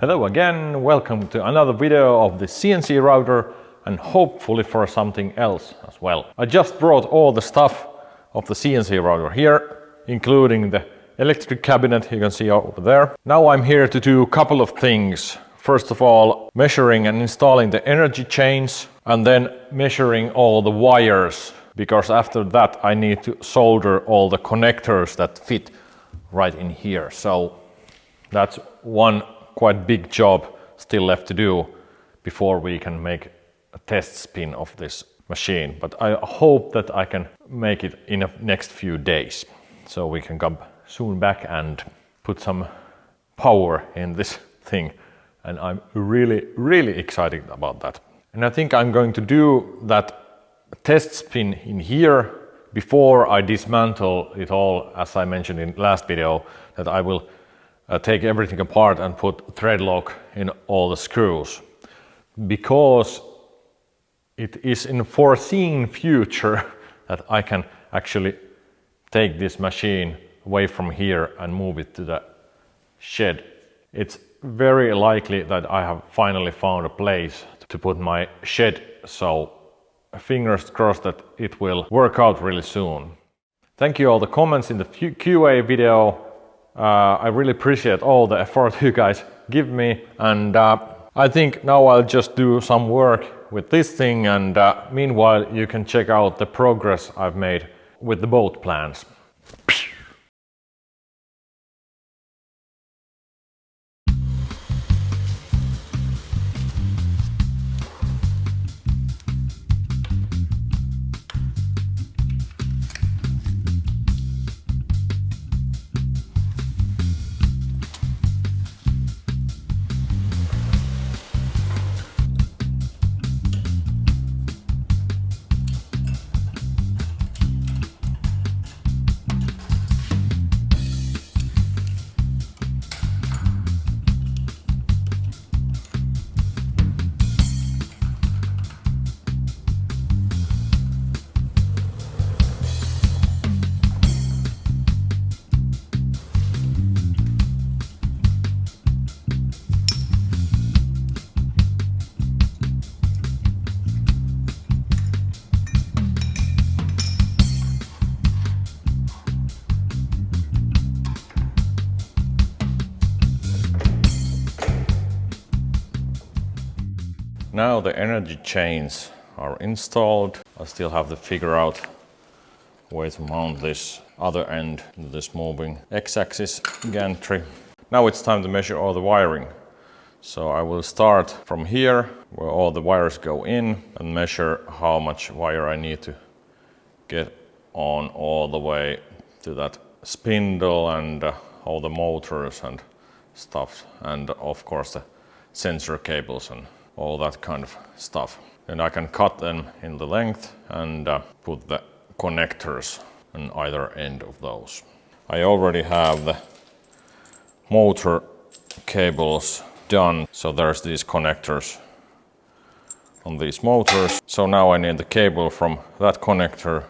Hello again, welcome to another video of the CNC router and hopefully for something else as well. I just brought all the stuff of the CNC router here, including the electric cabinet you can see over there. Now I'm here to do a couple of things. First of all, measuring and installing the energy chains and then measuring all the wires, because after that I need to solder all the connectors that fit right in here. So that's one quite big job still left to do before we can make a test spin of this machine. But I hope that I can make it in the next few days. So we can come soon back and put some power in this thing. And I'm really excited about that. And I think I'm going to do that test spin in here before I dismantle it all, as I mentioned in last video, that I will take everything apart and put thread lock in all the screws, because it is in foreseen future that I can actually take this machine away from here and move it to the shed. It's very likely that I have finally found a place to put my shed, so fingers crossed that it will work out really soon. Thank you all the comments in the QA video. I really appreciate all the effort you guys give me, and I think now I'll just do some work with this thing, and meanwhile you can check out the progress I've made with the boat plans. Now the energy chains are installed. I still have to figure out where to mount this other end, this moving X-axis gantry. Now it's time to measure all the wiring. So I will start from here, where all the wires go in, and measure how much wire I need to get on all the way to that spindle and all the motors and stuff, and of course the sensor cables and all that kind of stuff. Then I can cut them in the length and put the connectors on either end of those. I already have the motor cables done, so there's these connectors on these motors. So now I need the cable from that connector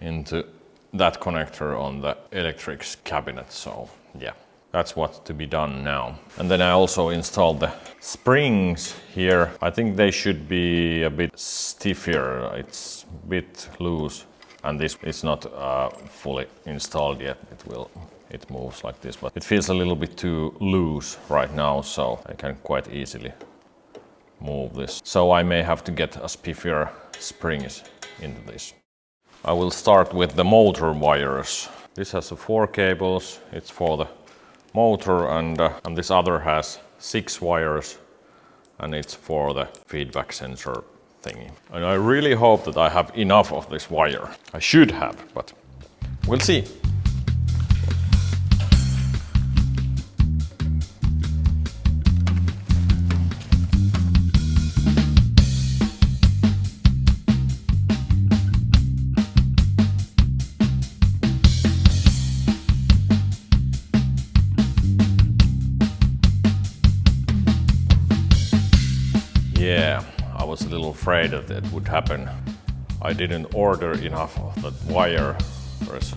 into that connector on the electrics cabinet. So yeah, that's what's to be done now. And then I also installed the springs here. I think they should be a bit stiffer. It's a bit loose, and this is not fully installed yet. It moves like this, but it feels a little bit too loose right now, so I can quite easily move this. So I may have to get a stiffer springs into this. I will start with the motor wires. This has 4 cables. It's for the motor, and this other has 6 wires, and it's for the feedback sensor thingy. And I really hope that I have enough of this wire. I should have, but we'll see. Yeah, I was a little afraid that it would happen. I didn't order enough of that wire. There's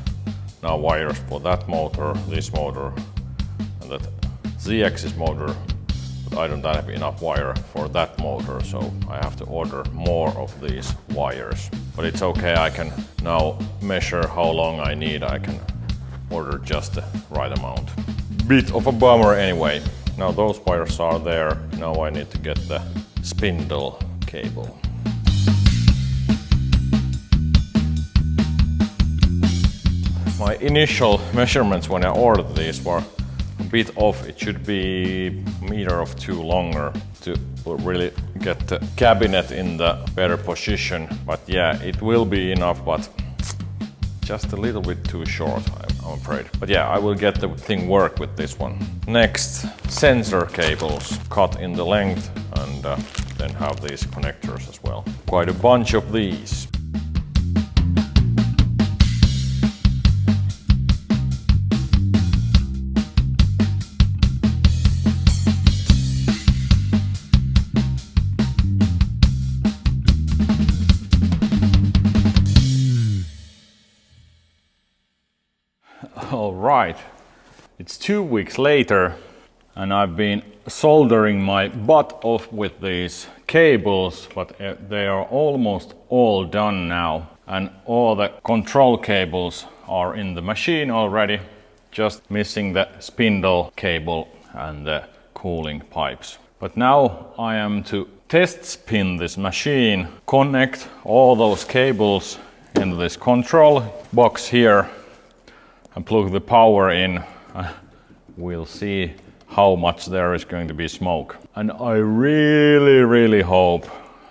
now wires for that motor, this motor, and that Z-axis motor. but I don't have enough wire for that motor, so I have to order more of these wires. But it's okay, I can now measure how long I need. I can order just the right amount. Bit of a bummer anyway. Now those wires are there. Now I need to get the spindle cable. My initial measurements when I ordered these were a bit off. It should be a meter or two longer to really get the cabinet in the better position. But yeah, it will be enough, but just a little bit too short, I'm afraid. But yeah, I will get the thing work with this one. Next, sensor cables cut in the length and then have these connectors as well. Quite a bunch of these. All right, it's 2 weeks later and I've been soldering my butt off with these cables, but they are almost all done now. And all the control cables are in the machine already, just missing the spindle cable and the cooling pipes. But now I am to test spin this machine, connect all those cables into this control box here and plug the power in. We'll see how much there is going to be smoke. And I really hope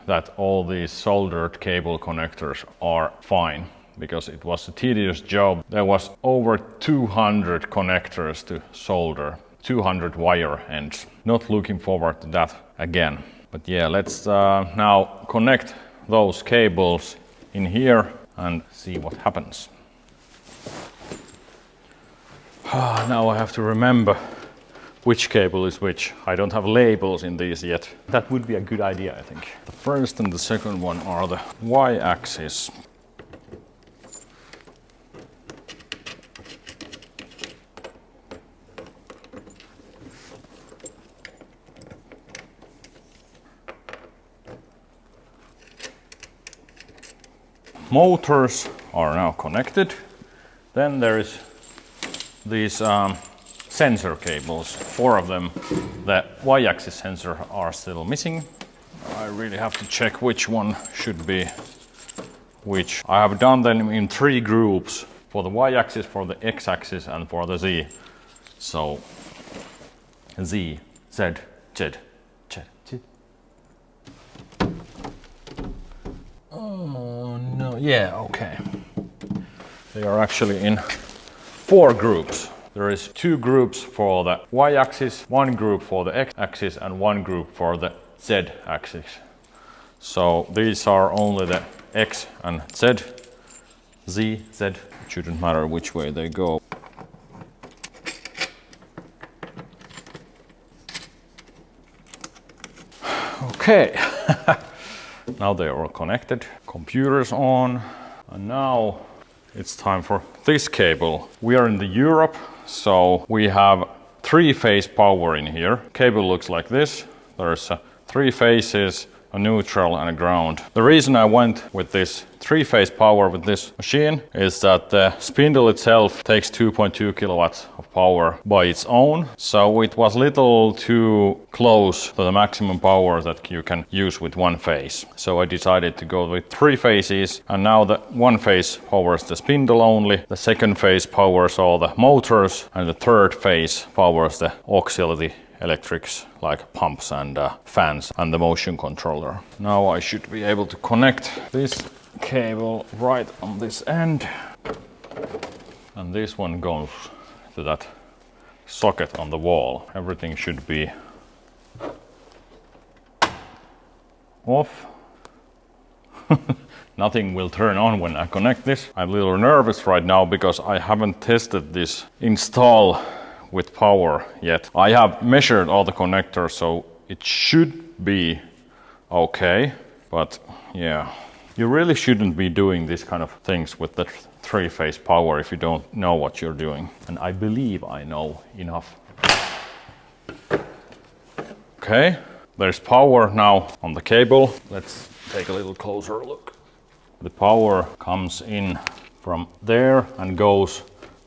that all these soldered cable connectors are fine, because it was a tedious job. There was over 200 connectors to solder, 200 wire ends. Not looking forward to that again. But yeah, let's now connect those cables in here and see what happens. Now I have to remember which cable is which. I don't have labels in these yet. That would be a good idea, I think. The first and the second one are the Y-axis. Motors are now connected. Then there is these sensor cables, 4 of them. The Y-axis sensor are still missing. I really have to check which one should be which. I have done them in 3 groups, for the Y-axis, for the X-axis and for the Z. So Z, Z, Z, Z, Z. Oh no, yeah, okay. They are actually in 4 groups. There is 2 groups for the Y-axis, 1 group for the X-axis and 1 group for the Z-axis. So these are only the X and Z. Z, Z, it shouldn't matter which way they go. Okay, now they are all connected. Computer's on, and now it's time for this cable. We are in the Europe, so we have 3-phase power in here. Cable looks like this. There's 3 phases, a neutral and a ground. The reason I went with this 3-phase power with this machine is that the spindle itself takes 2.2 kilowatts of power by its own, so it was little too close to the maximum power that you can use with 1 phase. So I decided to go with 3 phases, and now the 1 phase powers the spindle only, the 2nd phase powers all the motors, and the 3rd phase powers the auxiliary electrics like pumps and fans and the motion controller. Now I should be able to connect this cable right on this end, and this one goes to that socket on the wall. Everything should be off. Nothing will turn on when I connect this. I'm a little nervous right now because I haven't tested this install with power yet. I have measured all the connectors, so it should be okay, but yeah. You really shouldn't be doing this kind of things with the 3-phase power if you don't know what you're doing. And I believe I know enough. Okay, there's power now on the cable. Let's take a little closer look. The power comes in from there and goes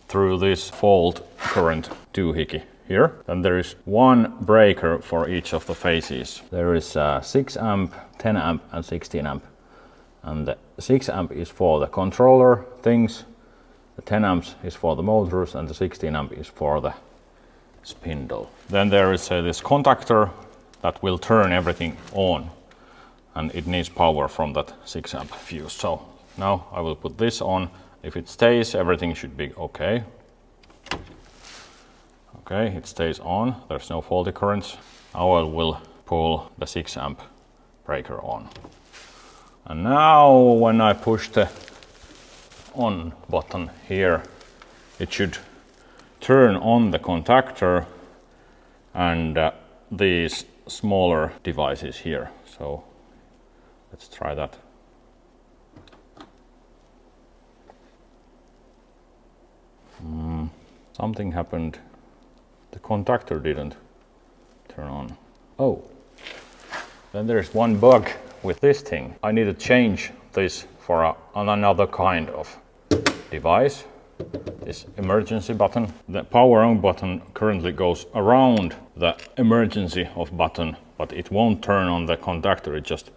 through this fault current doohickey here. Then there is one breaker for each of the phases. There is 6 amp, 10 amp and 16 amp. And the 6 amp is for the controller things, the 10 amps is for the motors, and the 16 amp is for the spindle. Then there is this contactor that will turn everything on, and it needs power from that 6 amp fuse. So now I will put this on. If it stays, everything should be okay. Okay, it stays on, there's no faulty currents. Now I will pull the 6 amp breaker on. And now when I push the on button here, it should turn on the contactor and these smaller devices here. So let's try that. Something happened. The contactor didn't turn on. Oh, then there's one bug with this thing. I need to change this for another kind of device. This emergency button. The power on button currently goes around the emergency off button, but it won't turn on the contactor. It just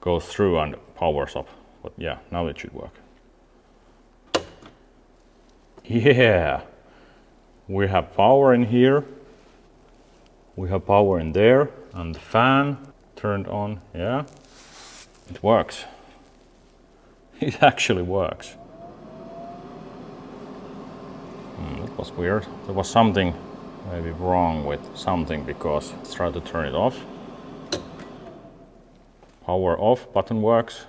goes through and powers up. But yeah, now it should work. Yeah, we have power in here. We have power in there, and the fan turned on. Yeah, it works. It actually works. That was weird. There was something maybe wrong with something, because let's try to turn it off. Power off button works.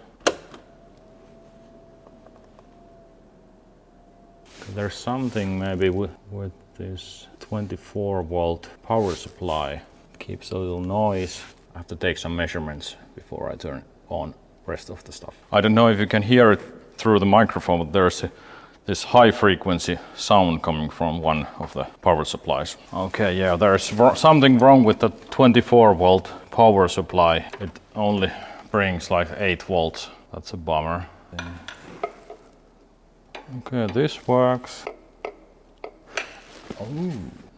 There's something maybe with this 24 volt power supply. It keeps a little noise. I have to take some measurements before I turn on rest of the stuff. I don't know if you can hear it through the microphone, but there's this high frequency sound coming from one of the power supplies. Okay, yeah, there's something wrong with the 24 volt power supply. It only brings like 8 volts. That's a bummer. Okay, this works. Oh,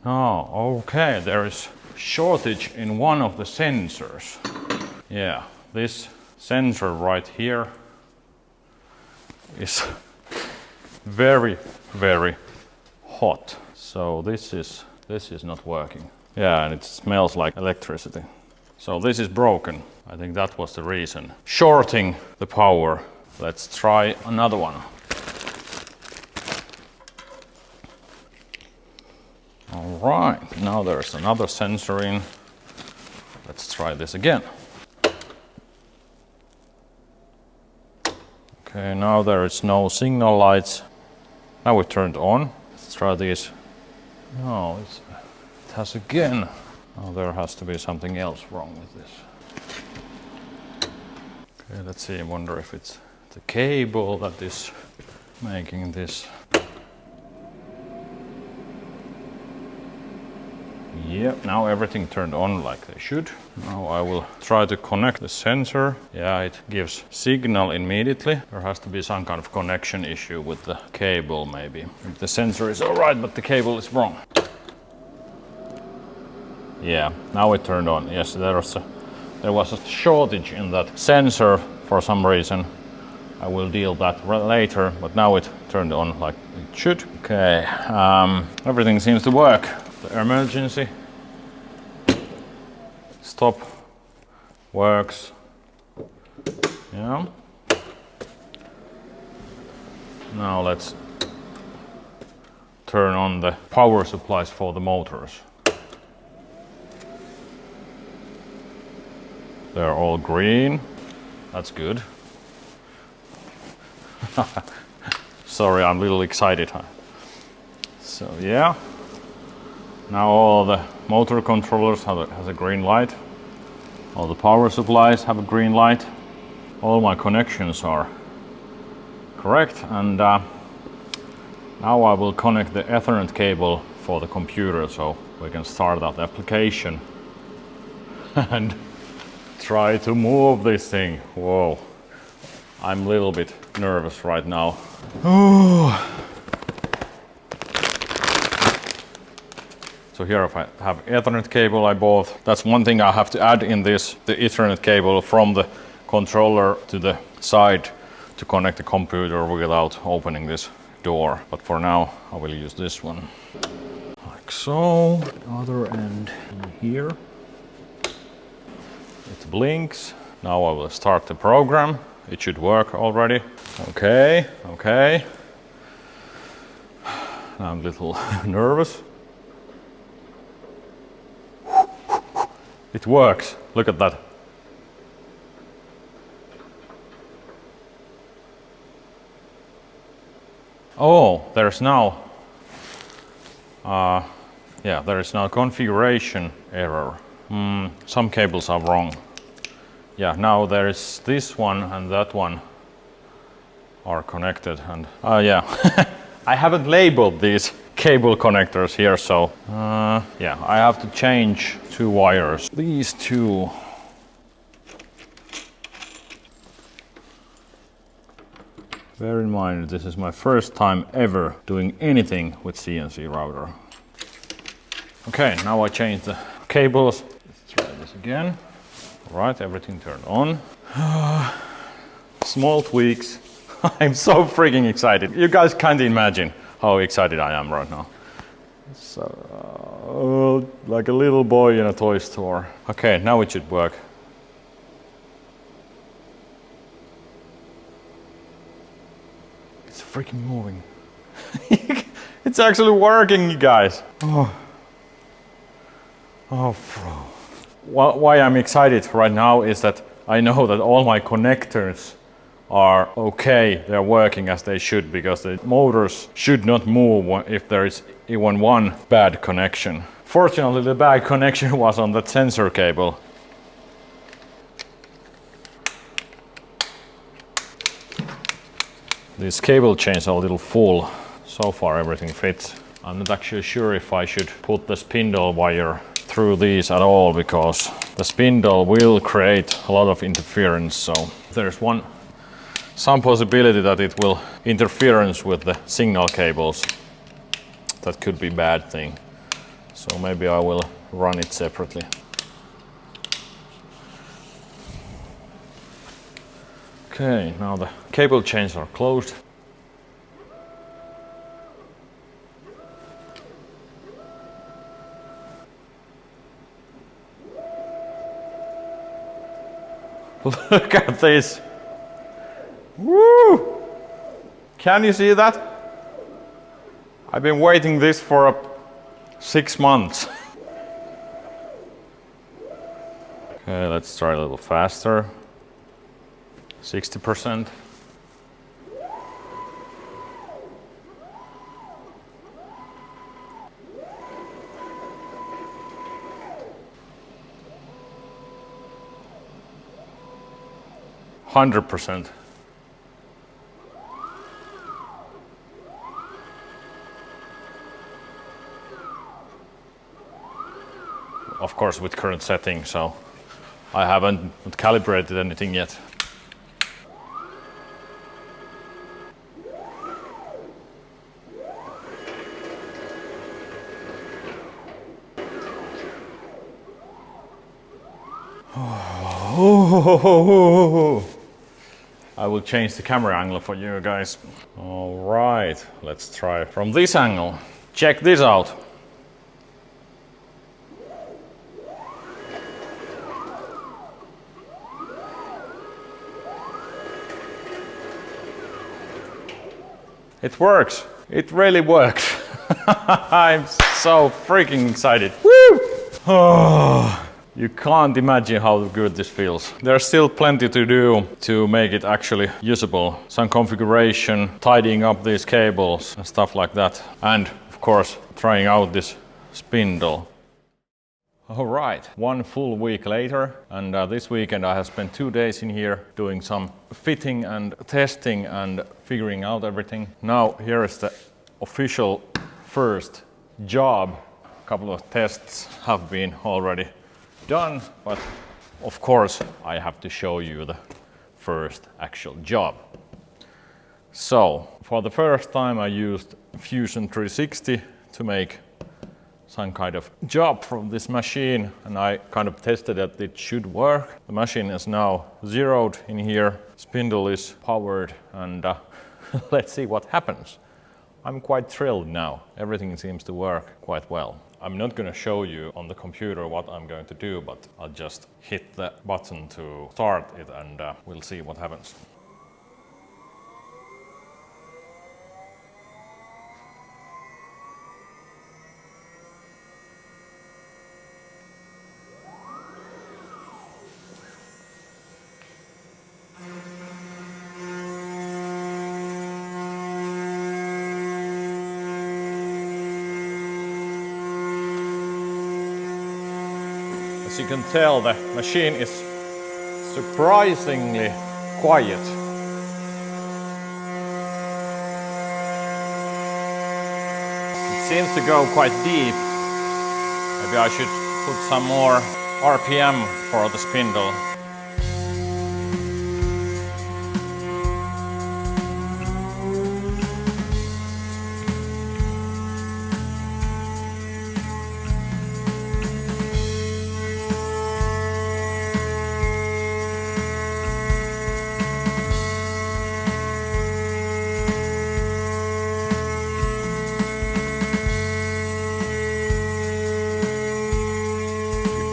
no, okay, there is shortage in one of the sensors. Yeah, this sensor right here is very, very hot. So this is not working. Yeah, and it smells like electricity. So this is broken. I think that was the reason. Shorting the power. Let's try another one. All right, now there's another sensor in. Let's try this again. Okay, now there is no signal lights. Now it turned on. Let's try this. No, it has again. Oh, there has to be something else wrong with this. Okay, let's see. I wonder if it's the cable that is making this. Yep, now everything turned on like they should. Now I will try to connect the sensor. Yeah, it gives signal immediately. There has to be some kind of connection issue with the cable maybe. The sensor is alright, but the cable is wrong. Yeah, now it turned on. Yes, there was a shortage in that sensor for some reason. I will deal that later, but now it turned on like it should. Okay, everything seems to work. The emergency stop works. Yeah. Now let's turn on the power supplies for the motors. They're all green. That's good. Sorry, I'm a little excited. Huh? So yeah. Now all the motor controllers has a green light. All the power supplies have a green light. All my connections are correct, and now I will connect the Ethernet cable for the computer so we can start that application. and try to move this thing. Whoa, I'm a little bit nervous right now. So here I have Ethernet cable I bought. That's one thing I have to add in this, the Ethernet cable from the controller to the side to connect the computer without opening this door. But for now, I will use this one. Like so. Other end here. It blinks. Now I will start the program. It should work already. Okay, okay. I'm a little nervous. It works. Look at that. Oh, there's now there is now configuration error. Some cables are wrong. Yeah, now there is this one and that one are connected, and yeah. I haven't labeled these cable connectors here, so yeah, I have to change 2 wires. These 2. Bear in mind, this is my first time ever doing anything with CNC router. Okay, now I change the cables. Let's try this again. All right, everything turned on. Small tweaks. I'm so freaking excited. You guys can't imagine how excited I am right now. So, like a little boy in a toy store. Okay, now it should work. It's freaking moving. It's actually working, you guys. Oh, bro. Why I'm excited right now is that I know that all my connectors are okay, they're working as they should, because the motors should not move if there is even one bad connection. Fortunately, the bad connection was on that sensor cable. These cable chains are a little full. So far everything fits. I'm not actually sure if I should put the spindle wire through these at all, because the spindle will create a lot of interference. So there's some possibility that it will interference with the signal cables. That could be a bad thing. So maybe I will run it separately. Okay, now the cable chains are closed. Look at this. Woo! Can you see that? I've been waiting this for 6 months. Okay, let's try a little faster. 60%. %. Of course, with current setting, so I haven't calibrated anything yet. I will change the camera angle for you guys. All right, let's try from this angle. Check this out. It works. It really works. I'm so freaking excited. Woo! Oh, you can't imagine how good this feels. There's still plenty to do to make it actually usable. Some configuration, tidying up these cables and stuff like that. And of course, trying out this spindle. All right, 1 full week later, and this weekend I have spent 2 days in here doing some fitting and testing and figuring out everything. Now here is the official first job. A couple of tests have been already done, but of course I have to show you the first actual job. So for the first time I used Fusion 360 to make some kind of job from this machine, and I kind of tested that it should work. The machine is now zeroed in here, spindle is powered, and let's see what happens. I'm quite thrilled now. Everything seems to work quite well. I'm not going to show you on the computer what I'm going to do, but I'll just hit the button to start it, and we'll see what happens. As you can tell, the machine is surprisingly quiet. It seems to go quite deep. Maybe I should put some more RPM for the spindle.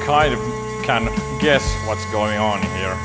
Kind of can guess what's going on here.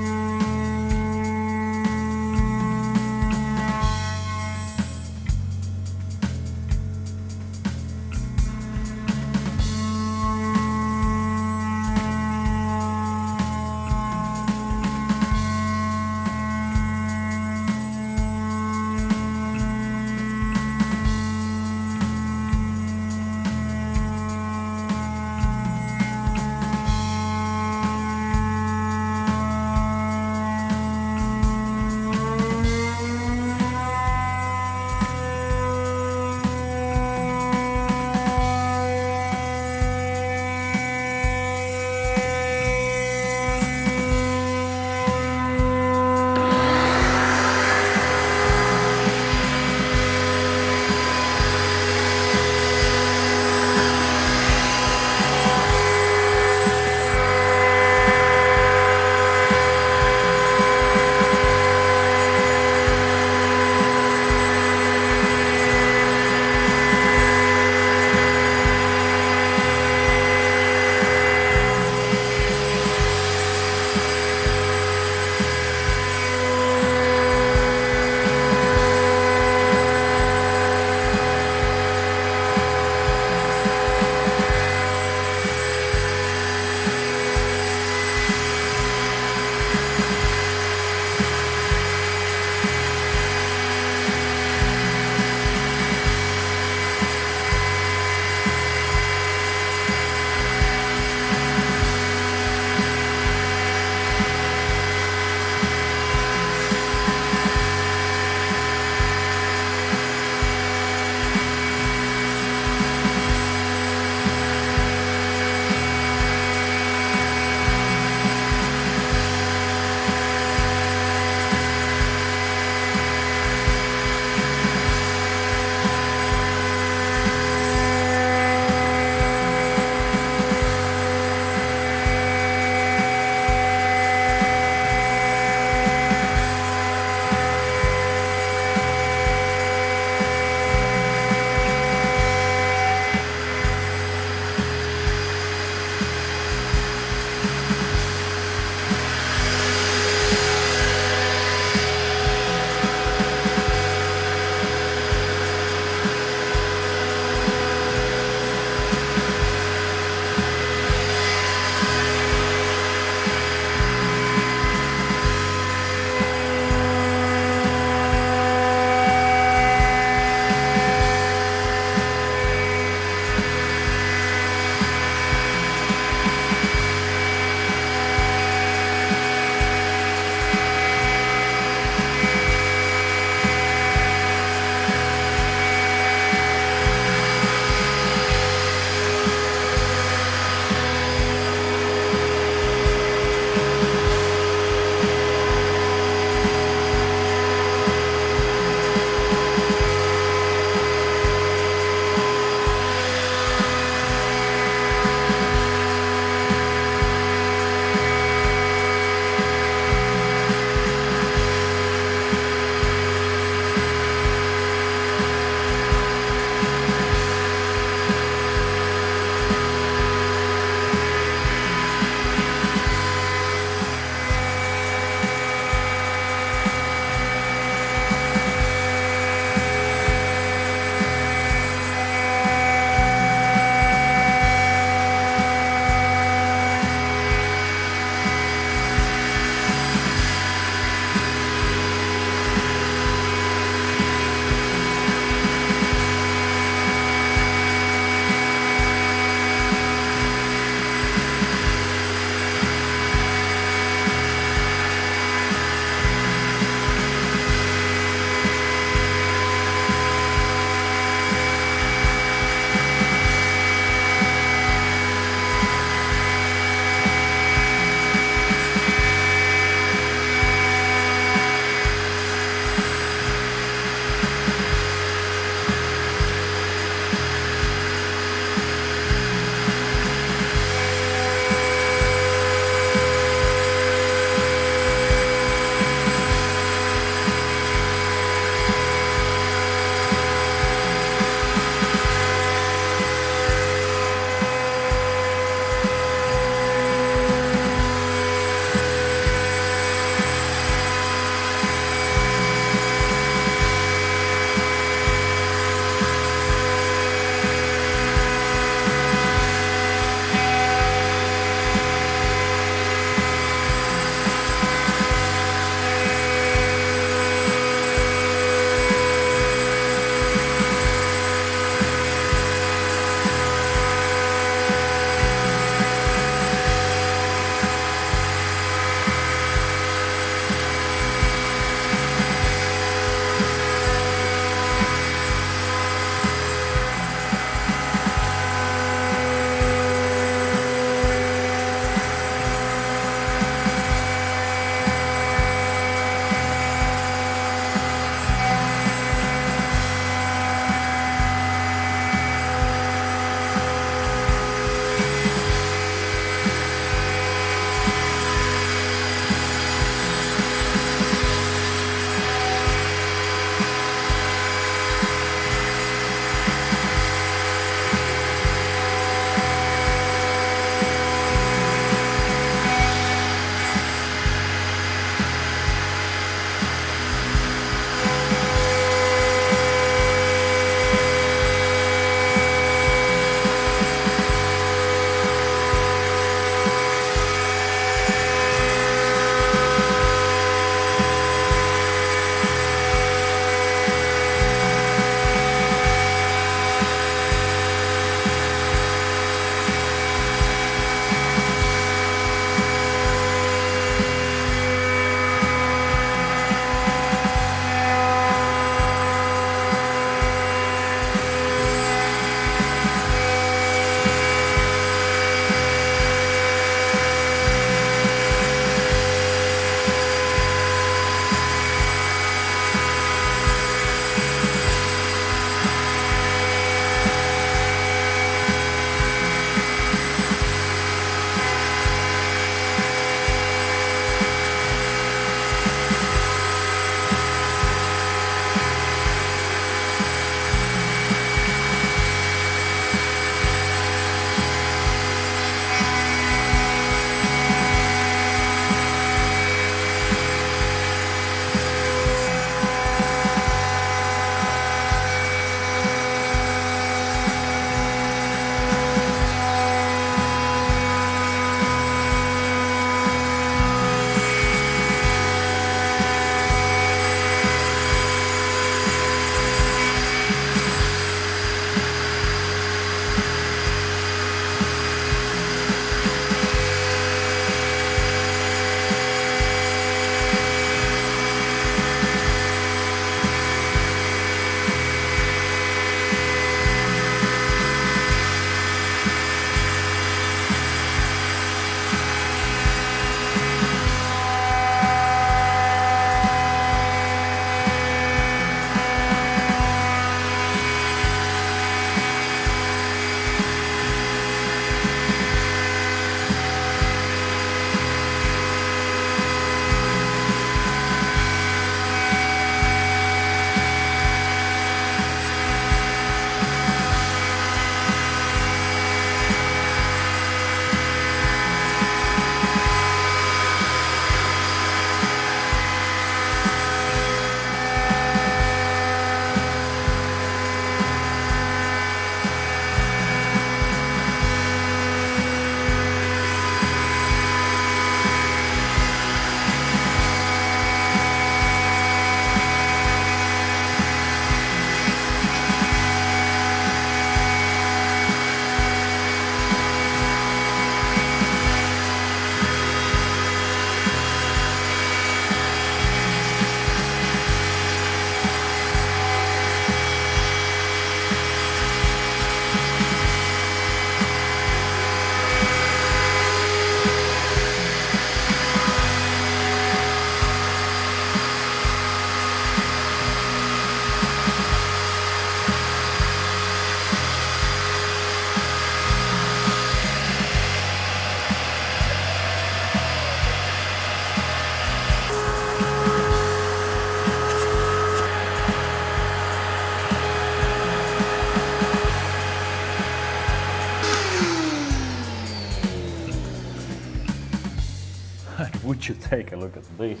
Would you take a look at this?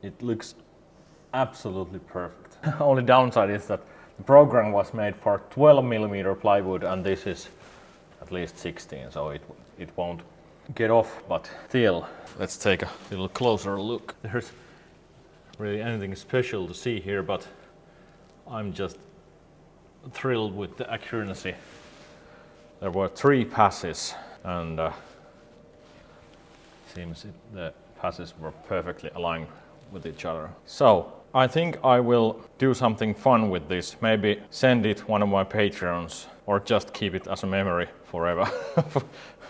It looks absolutely perfect. Only downside is that the program was made for 12mm plywood and this is at least 16, so it won't get off, but still, let's take a little closer look. There's really anything special to see here, but I'm just thrilled with the accuracy. There were 3 passes and seems the passes were perfectly aligned with each other. So I think I will do something fun with this. Maybe send it one of my Patreons or just keep it as a memory forever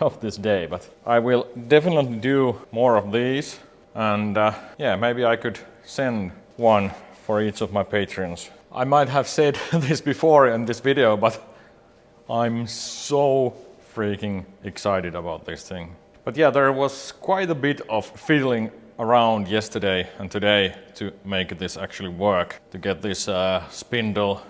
of this day. But I will definitely do more of these. And yeah, maybe I could send one for each of my Patreons. I might have said this before in this video, but I'm so freaking excited about this thing. But yeah, there was quite a bit of fiddling around yesterday and today to make this actually work, to get this spindle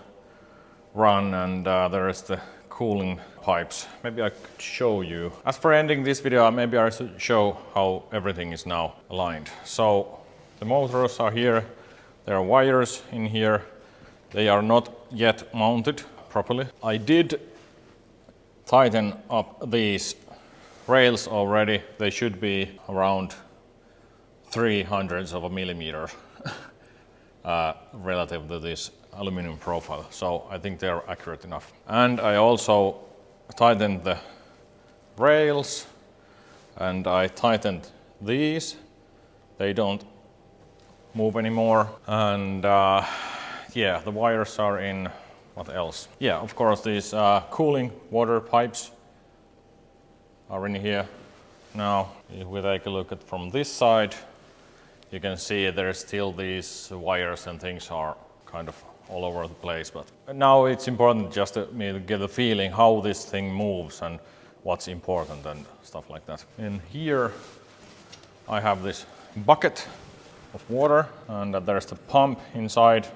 run, and there is the cooling pipes. Maybe I could show you. As for ending this video, maybe I should show how everything is now aligned. So the motors are here, there are wires in here, they are not yet mounted properly. I did tighten up these rails already. They should be around 0.03 of a millimeter relative to this aluminum profile, so I think they're accurate enough. And I also tightened the rails and I tightened these. They don't move anymore. And yeah, the wires are in. What else? Yeah, of course, these cooling water pipes are in here. Now, if we take a look at from this side, you can see there's still these wires and things are kind of all over the place. But now it's important just to me to get a feeling how this thing moves and what's important and stuff like that. In here, I have this bucket of water and there's the pump inside.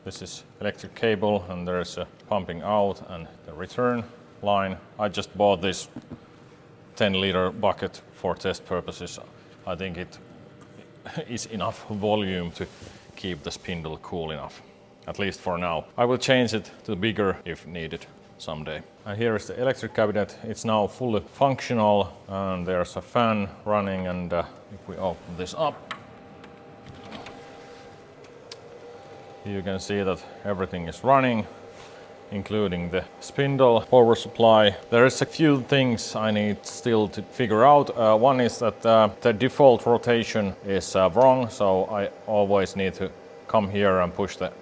This is electric cable and there's a pumping out and the return line. I just bought this 10-liter bucket for test purposes. I think it is enough volume to keep the spindle cool enough, at least for now. I will change it to bigger if needed someday. And here is the electric cabinet. It's now fully functional and there's a fan running, and if we open this up, you can see that everything is running, including the spindle, power supply. There is a few things I need still to figure out. One is that the default rotation is wrong, so I always need to come here and push the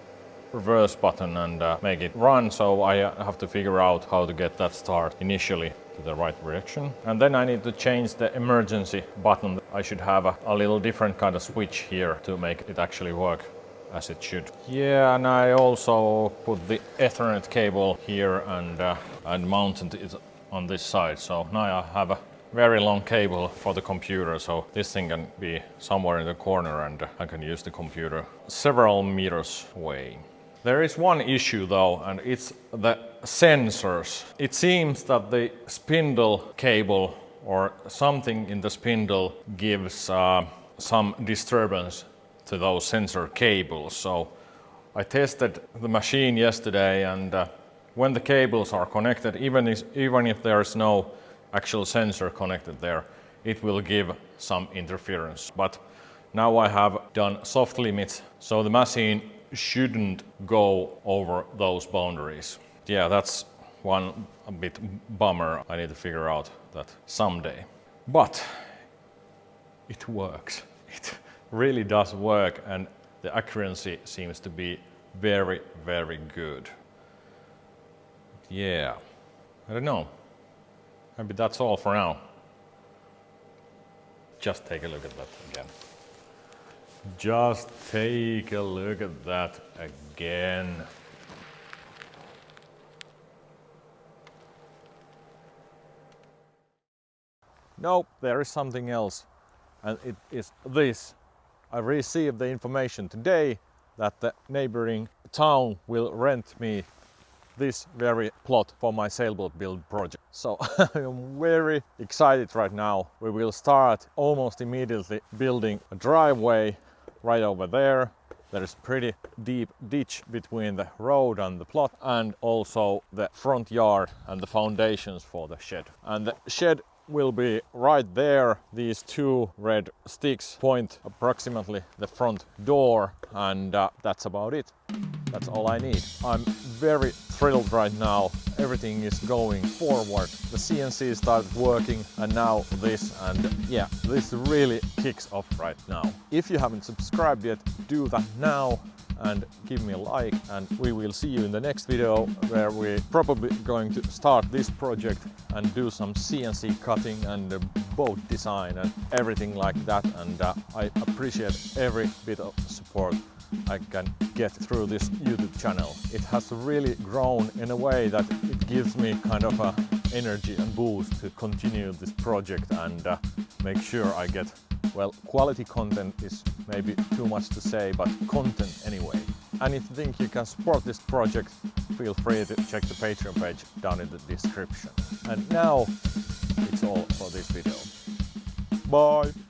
reverse button and make it run. So I have to figure out how to get that start initially to the right direction. And then I need to change the emergency button. I should have a little different kind of switch here to make it actually work as it should. Yeah, and I also put the Ethernet cable here and mounted it on this side. So now I have a very long cable for the computer, so this thing can be somewhere in the corner and I can use the computer several meters away. There is one issue though, and it's the sensors. It seems that the spindle cable or something in the spindle gives some disturbance to those sensor cables. So I tested the machine yesterday, and when the cables are connected, even if there is no actual sensor connected there, it will give some interference. But now I have done soft limits, so the machine shouldn't go over those boundaries. Yeah, that's one a bit bummer. I need to figure out that someday. But it works. It really does work, and the accuracy seems to be very, very good. Yeah, I don't know. Maybe that's all for now. Just take a look at that again. Just take a look at that again. Nope, there is something else, and it is this. I received the information today that the neighboring town will rent me this very plot for my sailboat build project. So I'm very excited right now. We will start almost immediately building a driveway right over there. There's pretty deep ditch between the road and the plot, and also the front yard and the foundations for the shed. And the shed will be right there. These two red sticks point approximately the front door, and that's about it. That's all I need. I'm very thrilled right now. Everything is going forward. The CNC started working, and now this, and yeah, this really kicks off right now. If you haven't subscribed yet, do that now and give me a like, and we will see you in the next video, where we're probably going to start this project and do some CNC cutting and boat design and everything like that. And I appreciate every bit of support I can get through this YouTube channel. It has really grown in a way that it gives me kind of a energy and boost to continue this project and make sure I get, well, quality content is maybe too much to say, but content anyway. And if you think you can support this project, feel free to check the Patreon page down in the description. And now it's all for this video. Bye!